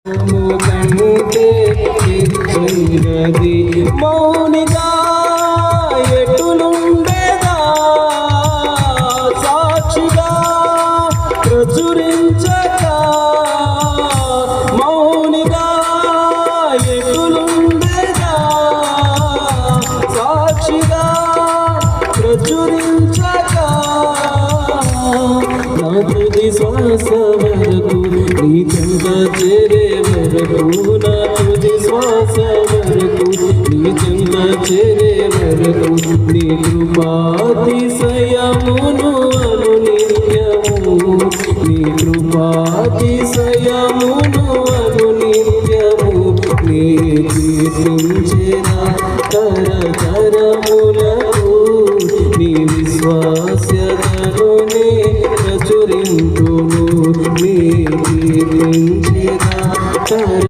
కంటే చిన్నది మౌనిగా ఎటులుండేదా సాక్షిగా ప్రచురించక మౌనిగా ఎటులుండేదా సాక్షిగా ప్రచురించక నా తుది శ్వాస వరకు నీ చెంత చేరే వరకు నా తుది శ్వాస వరకు నీ చెంత చేరే వరకు నీ కృపాతిశయమును అను నిత్యము నీ కృపాతిశయమును అను నిత్యము నీ కీర్తించిన తరతరములకు నీ విశ్వాస్యతను నే ప్రచురింతును నీ కీర్తించిన